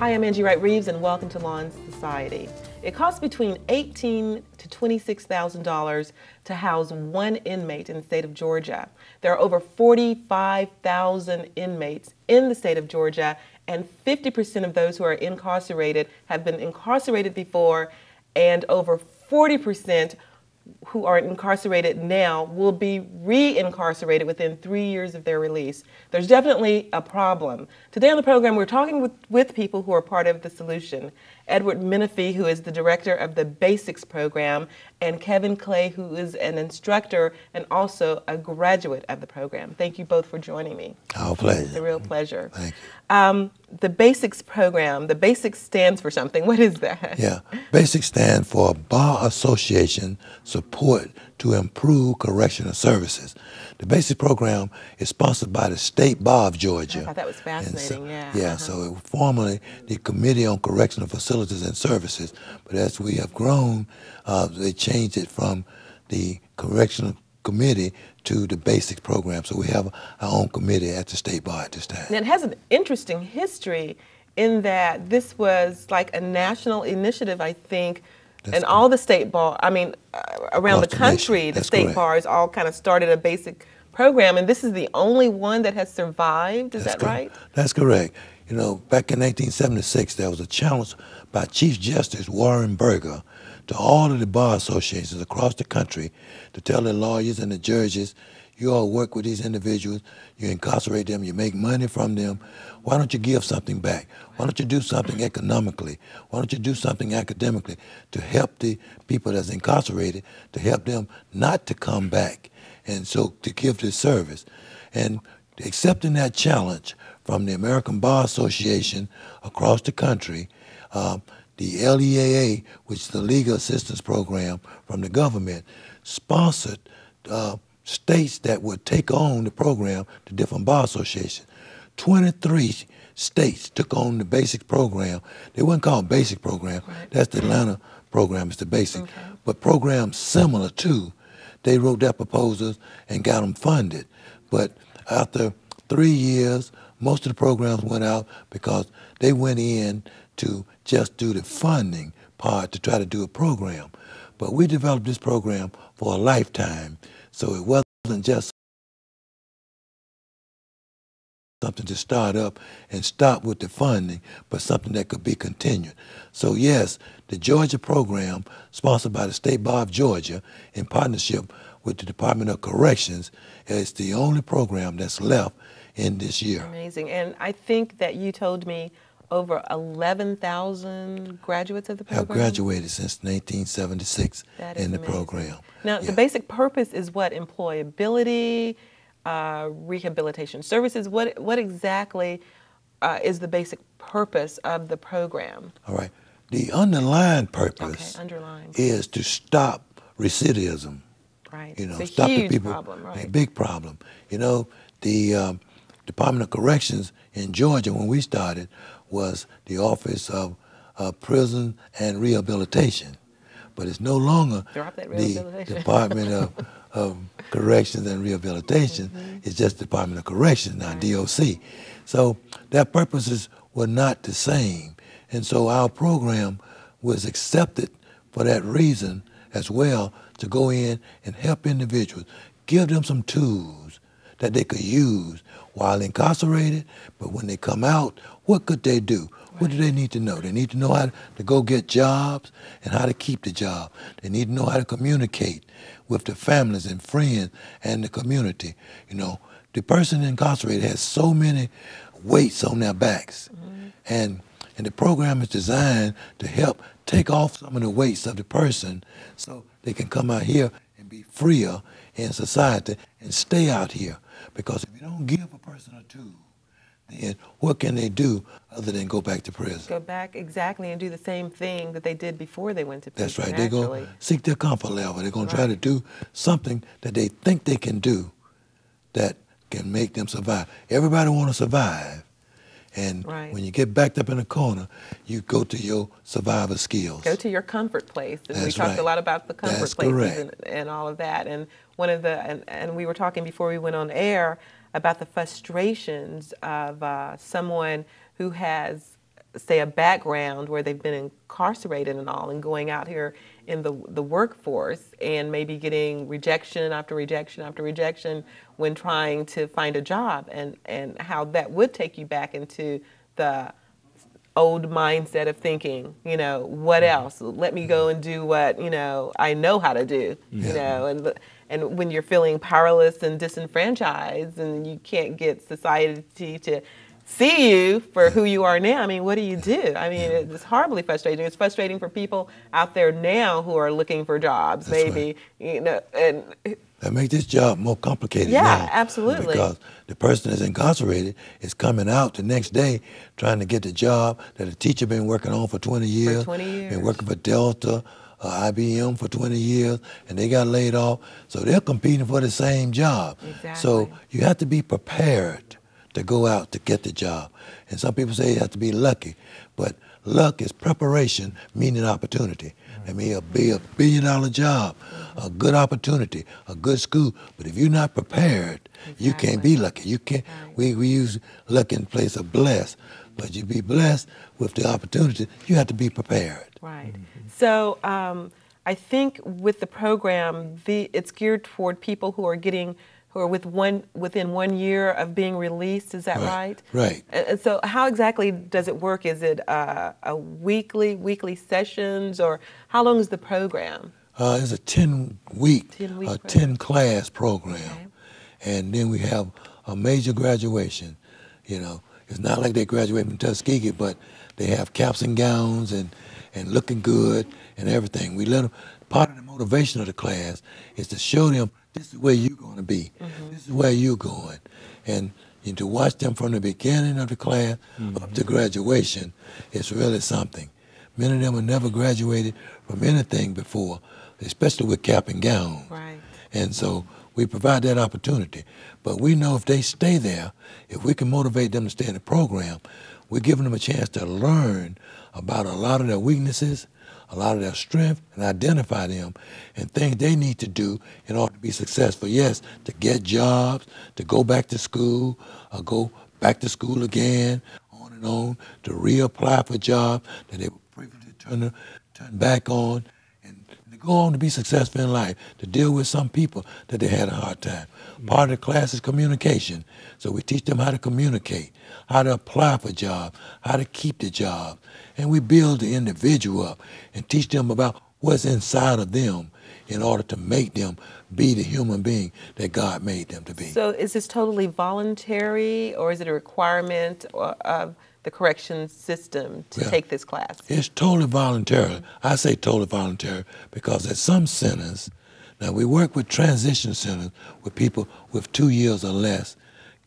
Hi, I'm Angie Wright-Reeves, and welcome to Law and Society. It costs between $18,000 to $26,000 to house one inmate in the state of Georgia. There are over 45,000 inmates in the state of Georgia, and 50% of those who are incarcerated have been incarcerated before, and over 40% who are incarcerated now will be re-incarcerated within 3 years of their release. There's definitely a problem. Today on the program, we're talking with people who are part of the solution. Ed Menifee, who is the director of the Basics program, and Kevin Clay, who is an instructor and also a graduate of the program. Thank you both for joining me. Our pleasure. It's a real pleasure. Thank you. The Basics program, the Basics stands for something. What is that? Yeah, Basics stand for Bar Association Support to Improve Correctional Services. The Basics program is sponsored by the State Bar of Georgia. I thought that was fascinating, Yeah, so it was formerly the Committee on Correctional Facilities and Services, but as we have grown, they changed it from the Correctional Committee to the Basics program. So we have our own committee at the State Bar at this time. And it has an interesting history in that this was like a national initiative, I think, and all the state bar, around the country, the state bars all kind of started a basic program, and this is the only one that has survived. Is that right? That's correct. You know, back in 1976, there was a challenge by Chief Justice Warren Burger to all of the bar associations across the country to tell the lawyers and the judges, you all work with these individuals, you incarcerate them, you make money from them. Why don't you give something back? Why don't you do something economically? Why don't you do something academically to help the people that's incarcerated, to help them not to come back, and so to give this service? And accepting that challenge from the American Bar Association across the country, the LEAA, which is the Legal Assistance Program from the government, sponsored states that would take on the program to different bar associations. 23 states took on the Basic program. They weren't called Basic program. Right. That's the Atlanta program, it's the Basic. Okay. But programs similar to, they wrote their proposals and got them funded. But after 3 years, most of the programs went out because they went in to just do the funding part to try to do a program. But we developed this program for a lifetime, so it wasn't just something to start up and stop with the funding, but something that could be continued. So yes, the Georgia program, sponsored by the State Bar of Georgia in partnership with the Department of Corrections, is the only program that's left in this year. Amazing. And I think that you told me over 11,000 graduates of the program? Have graduated since 1976 in the program. Now, the basic purpose is what? Employability, rehabilitation services. What exactly is the basic purpose of the program? All right. The underlying purpose is to stop recidivism. Right. You know, it's a stop huge the people. Problem, right? A big problem. You know, the Department of Corrections in Georgia, when we started, was the Office of Prison and Rehabilitation. But it's no longer the Department of Corrections and Rehabilitation. It's just Department of Corrections now, DOC. So their purposes were not the same. And so our program was accepted for that reason as well, to go in and help individuals, give them some tools that they could use while incarcerated, but when they come out, what could they do? What do they need to know? They need to know how to go get jobs and how to keep the job. They need to know how to communicate with the families and friends and the community. You know, the person incarcerated has so many weights on their backs. And the program is designed to help take off some of the weights of the person so they can come out here and be freer in society and stay out here. Because if you don't give a person a tool, then what can they do other than go back to prison? Go back, exactly, and do the same thing that they did before they went to prison. That's right. They're going to seek their comfort level. They're going to try to do something that they think they can do that can make them survive. Everybody wants to survive. And when you get backed up in a corner, you go to your survivor skills. Go to your comfort place. And we talked a lot about the comfort places and all of that. And one of the and we were talking before we went on air about the frustrations of someone who has say, a background where they've been incarcerated and all, and going out here in the workforce and maybe getting rejection after rejection after rejection when trying to find a job, and how that would take you back into the old mindset of thinking, what else? Let me go and do what, I know how to do, and when you're feeling powerless and disenfranchised and you can't get society to see you for who you are now, I mean, what do you do? I mean, it's horribly frustrating. It's frustrating for people out there now who are looking for jobs, That's maybe, right. And That makes this job more complicated yeah, now. absolutely. Because the person that's incarcerated is coming out the next day trying to get the job that a teacher been working on for 20 years. For 20 years. Been working for Delta, IBM for 20 years, and they got laid off. So they're competing for the same job. Exactly. So you have to be prepared to go out to get the job. And some people say you have to be lucky, but luck is preparation, meaning opportunity. I mean, it'll be a $1 billion job, a good opportunity, a good school. But if you're not prepared, you can't be lucky. You can't. Right. We use luck in place of blessed, but you be blessed with the opportunity. You have to be prepared. Right. So I think with the program, it's geared toward people who are within 1 year of being released. Is that right? Right. And so how exactly does it work? Is it a weekly sessions, or how long is the program? It's a 10-week, 10-class program. Okay. And then we have a major graduation. It's not like they graduate from Tuskegee, but they have caps and gowns and looking good and everything. We let them, part of the motivation of the class is to show them this is where you're going to be. This is where you're going. And to watch them from the beginning of the class up to graduation, it's really something. Many of them have never graduated from anything before, especially with cap and gown. Right. And so we provide that opportunity. But we know if they stay there, if we can motivate them to stay in the program, we're giving them a chance to learn about a lot of their weaknesses, a lot of their strength, and identify them and things they need to do in order to be successful. Yes, to get jobs, to go back to school, or go back to school again, on and on, to reapply for jobs that they were previously turn back on, and to go on to be successful in life, to deal with some people that they had a hard time. Part of the class is communication. So we teach them how to communicate, how to apply for jobs, how to keep the job. And we build the individual up and teach them about what's inside of them in order to make them be the human being that God made them to be. So is this totally voluntary, or is it a requirement of the corrections system to take this class? It's totally voluntary. I say totally voluntary because at some centers, now we work with transition centers with people with 2 years or less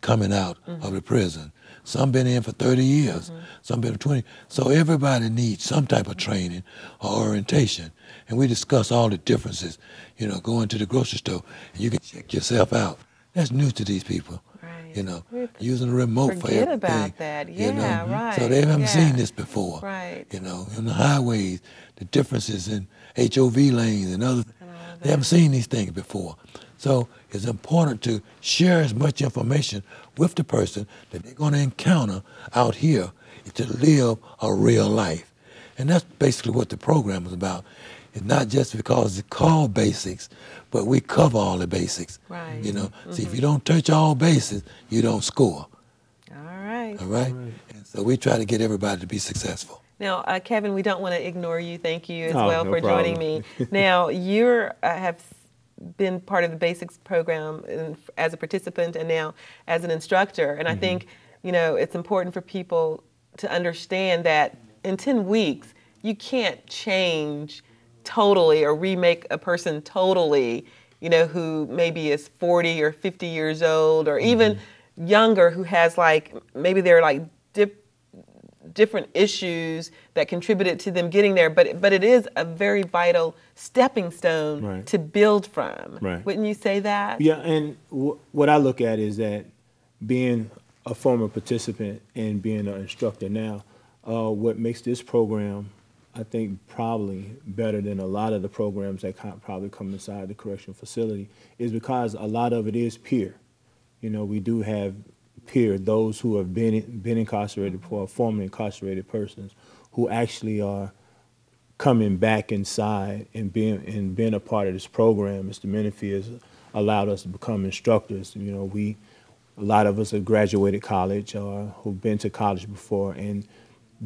coming out of the prison. Some been in for 30 years, some been for 20. So everybody needs some type of training or orientation. And we discuss all the differences, going to the grocery store, and you can check yourself out. That's new to these people. Right. Using a remote for everything. Forget about that. Yeah, right. So they haven't seen this before. Right. In the highways, the differences in HOV lanes and other. They haven't seen these things before. So it's important to share as much information with the person that they're going to encounter out here to live a real life. And that's basically what the program is about. It's not just because it's called basics, but we cover all the basics. Right. See, if you don't touch all bases, you don't score. All right. All right? And so we try to get everybody to be successful. Now, Kevin, we don't want to ignore you. Thank you as well for joining me. Now, you have been part of the basics program as a participant and now as an instructor. And I think, it's important for people to understand that in 10 weeks, you can't change totally or remake a person totally, who maybe is 40 or 50 years old or even younger, who has maybe they're different issues that contributed to them getting there, but it is a very vital stepping stone to build from. Right. Wouldn't you say that? Yeah, and what I look at is that being a former participant and being an instructor now, what makes this program, I think, probably better than a lot of the programs that probably come inside the correctional facility is because a lot of it is peer. We do have peer, those who have been incarcerated before, former incarcerated persons, who actually are coming back inside and being a part of this program. Mr. Menifee has allowed us to become instructors. You know, a lot of us have graduated college or who've been to college before and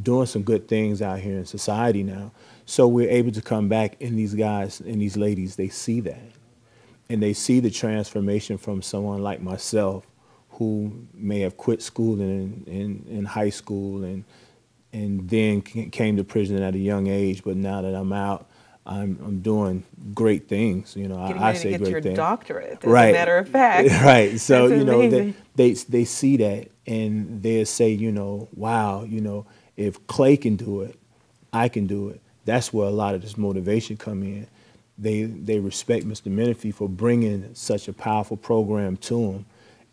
doing some good things out here in society now. So we're able to come back, and these guys and these ladies, they see that. And they see the transformation from someone like myself who may have quit school in high school and then came to prison at a young age, but now that I'm out, I'm doing great things. You know, Getting I ready say to get great your things. doctorate, as Right. a matter of fact. Right. So That's you know, amazing. they see that, and they say, you know, wow, you know, if Clay can do it, I can do it. That's where a lot of this motivation come in. They respect Mr. Menifee for bringing such a powerful program to them,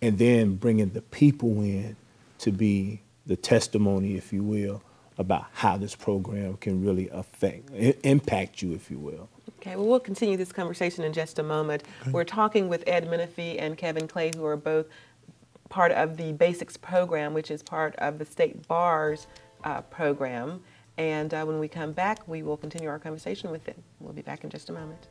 and then bringing the people in to be the testimony, if you will, about how this program can really impact you, if you will. Okay, well, we'll continue this conversation in just a moment. Okay. We're talking with Ed Menifee and Kevin Clay, who are both part of the Basics program, which is part of the State Bar's program. And when we come back, we will continue our conversation with them. We'll be back in just a moment.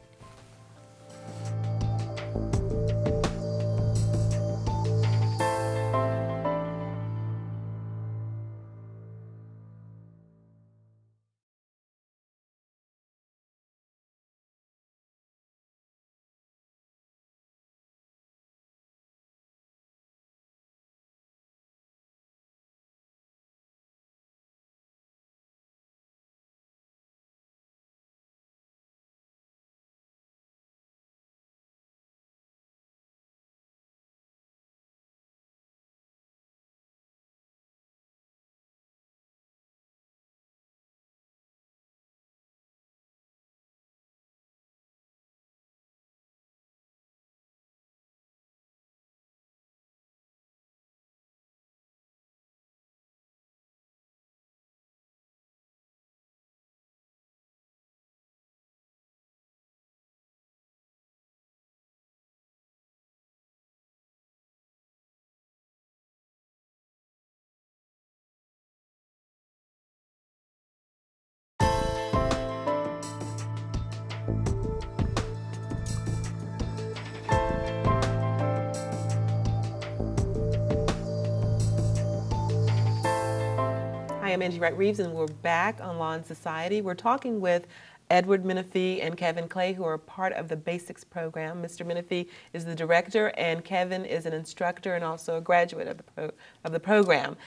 Hi, I'm Angie Wright-Reeves, and we're back on Law and Society. We're talking with Edward Menifee and Kevin Clay, who are part of the Basics program. Mr. Menifee is the director, and Kevin is an instructor and also a graduate of the program.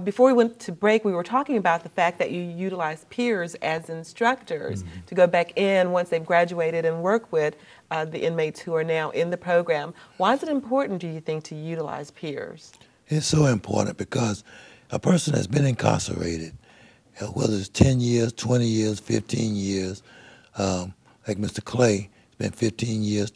Before we went to break, we were talking about the fact that you utilize peers as instructors to go back in once they've graduated and work with the inmates who are now in the program. Why is it important, do you think, to utilize peers? It's so important because a person that's been incarcerated, whether it's 10 years, 20 years, 15 years, like Mr. Clay, it's been 15 years,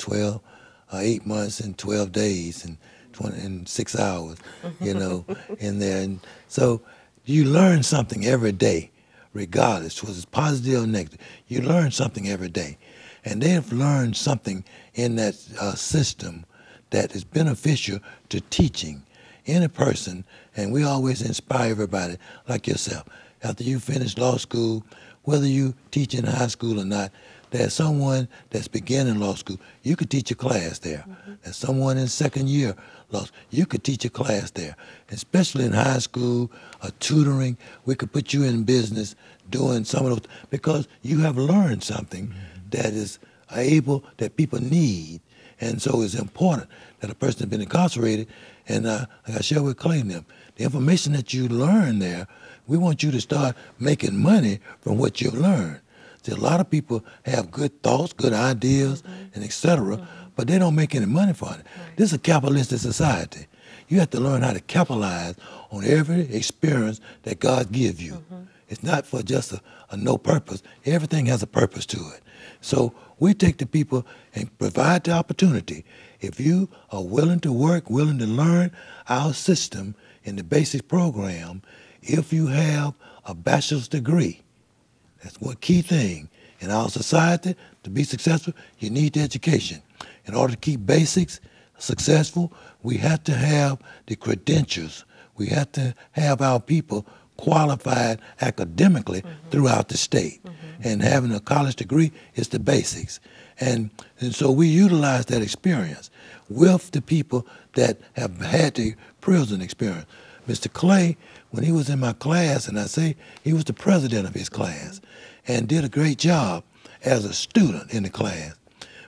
8 months and 12 days and 6 hours, you know, in there. And so you learn something every day, regardless, whether it's positive or negative. You learn something every day. And they've learned something in that system that is beneficial to teaching any person, and we always inspire everybody like yourself. After you finish law school, whether you teach in high school or not, there's someone that's beginning law school, you could teach a class there. There's someone in second year law school, you could teach a class there. Especially in high school or tutoring, we could put you in business doing some of those, because you have learned something that is that people need. And so it's important that a person has been incarcerated, and like I shared with Clay and them, the information that you learn there, we want you to start making money from what you've learned. See, a lot of people have good thoughts, good ideas, and et cetera, but they don't make any money for it. This is a capitalistic society. You have to learn how to capitalize on every experience that God gives you. It's not for just a no purpose. Everything has a purpose to it. So we take the people and provide the opportunity. If you are willing to work, willing to learn our system in the basic program, if you have a bachelor's degree, that's one key thing. In our society, to be successful, you need the education. In order to keep basics, successful, we have to have the credentials. We have to have our people qualified academically throughout the state. And having a college degree is the basics. And so we utilize that experience with the people that have had the prison experience. Mr. Clay, when he was in my class, and I say he was the president of his class, and did a great job as a student in the class.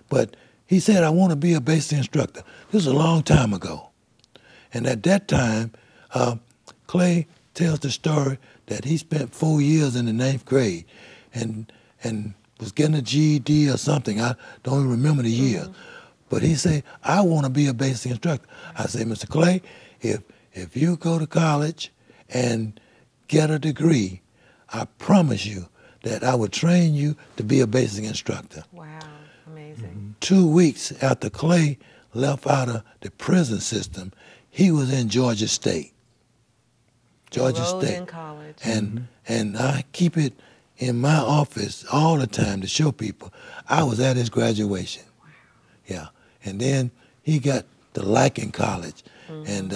But he said, I want to be a basic instructor. This was a long time ago. And at that time, Clay tells the story that he spent 4 years in the 9th grade and was getting a GED or something. I don't even remember the year. But he said, I want to be a basic instructor. I say, Mr. Clay, if you go to college and get a degree, I promise you that I would train you to be a basic instructor. Wow, amazing. 2 weeks after Clay left out of the prison system, he was in Georgia State. Georgia Enrolled State. in college. And I keep it in my office all the time to show people I was at his graduation. Wow. Yeah. And then he got to Lycan College. And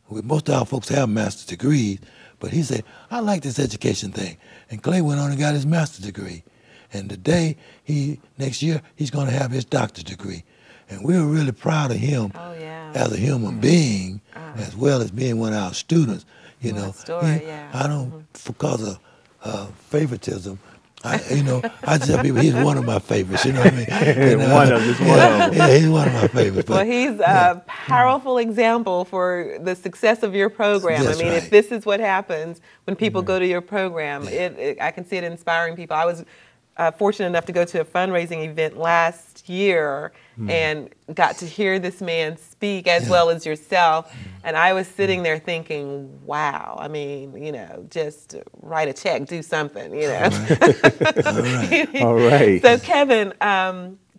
most of our folks have master's degrees, but he said, I like this education thing. And Clay went on and got his master's degree. And today, next year, he's going to have his doctor's degree. And we're really proud of him as a human being, as well as being one of our students. You know, I don't, because of favoritism, I just tell people he's one of my favorites. You know what I mean? And, one of them. Yeah, he's one of my favorites. Well, he's a powerful example for the success of your program. That's I mean, right. if this is what happens when people go to your program, I can see it inspiring people. I was fortunate enough to go to a fundraising event last year and got to hear this man speak as well as yourself. And I was sitting there thinking, wow, I mean, just write a check, do something, All right. All right. So Kevin,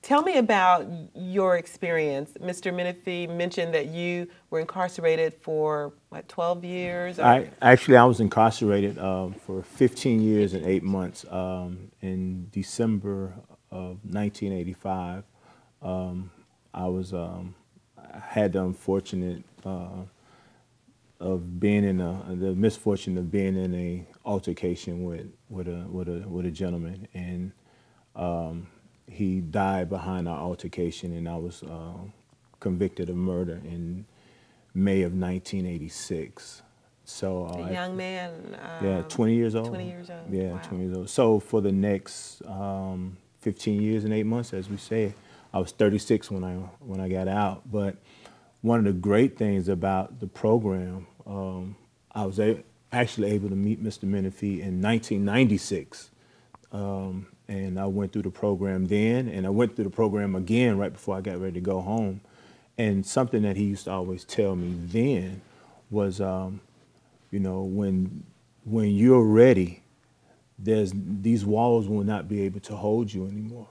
tell me about your experience. Mr. Menifee mentioned that you were incarcerated for, 12 years? I was incarcerated for 15 years and 8 months. In December of 1985, I had the unfortunate the misfortune of being in a altercation with a gentleman, and he died behind our altercation, and I was convicted of murder in May of 1986. So a young man. 20 years old. 20 years old. Yeah, Wow. 20 years old. So for the next 15 years and 8 months, as we say, I was 36 when I got out. But one of the great things about the program, I was actually able to meet Mr. Menifee in 1996. And I went through the program then, and I went through the program again right before I got ready to go home. And something that he used to always tell me then was, when you're ready, these walls will not be able to hold you anymore.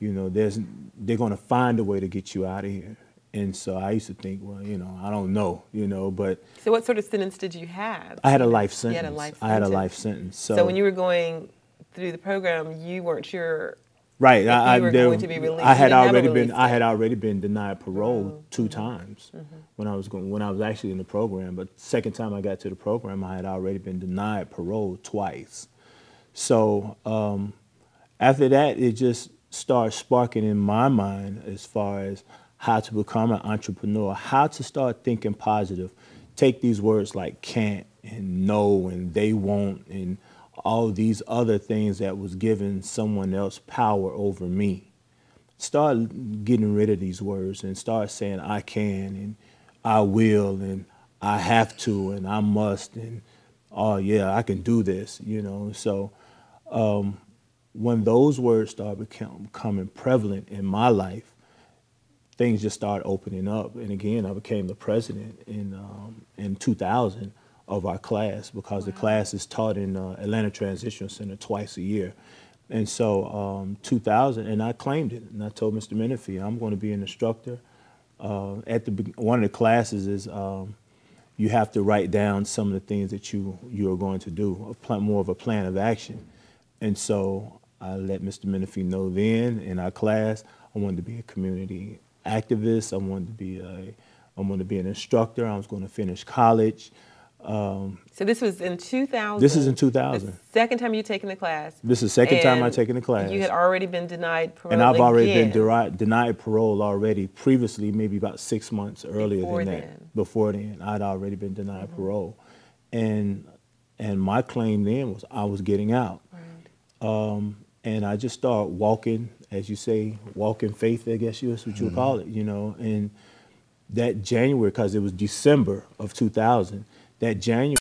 They're going to find a way to get you out of here. And so I used to think, well, I don't know, but. So what sort of sentence did you have? I had a life sentence. You had a life sentence. I had a life sentence. So when you were going through the program, you weren't sure. Right. If you were going to be released. I had already been denied parole 2 times when I was actually in the program. But the second time I got to the program, I had already been denied parole twice. So after that, it just started sparking in my mind as far as how to become an entrepreneur, how to start thinking positive, take these words like can't and no and they won't and all these other things that was giving someone else power over me. Start getting rid of these words and start saying I can and I will and I have to and I must and oh yeah, I can do this, So when those words start becoming prevalent in my life, things just started opening up. And again, I became the president in 2000 of our class because the class is taught in Atlanta Transitional Center twice a year. And so 2000, and I claimed it. And I told Mr. Menifee, I'm going to be an instructor. One of the classes is you have to write down some of the things that you are going to do, more of a plan of action. And so I let Mr. Menifee know then in our class, I wanted to be a community activist. I wanted to be an instructor. I was going to finish college. So this was in 2000? This is in 2000. The second time you'd taken the class? This is the second time I've And taken the class. You had already been denied parole and I've already again. been denied parole already previously, maybe about 6 months earlier Before than then. that. Before then, I'd already been denied parole. And my claim then was I was getting out. Right. And I just started walking, as you say, walking faith, I guess that's what you would call it, you know. And that January, because it was December of 2000, that January,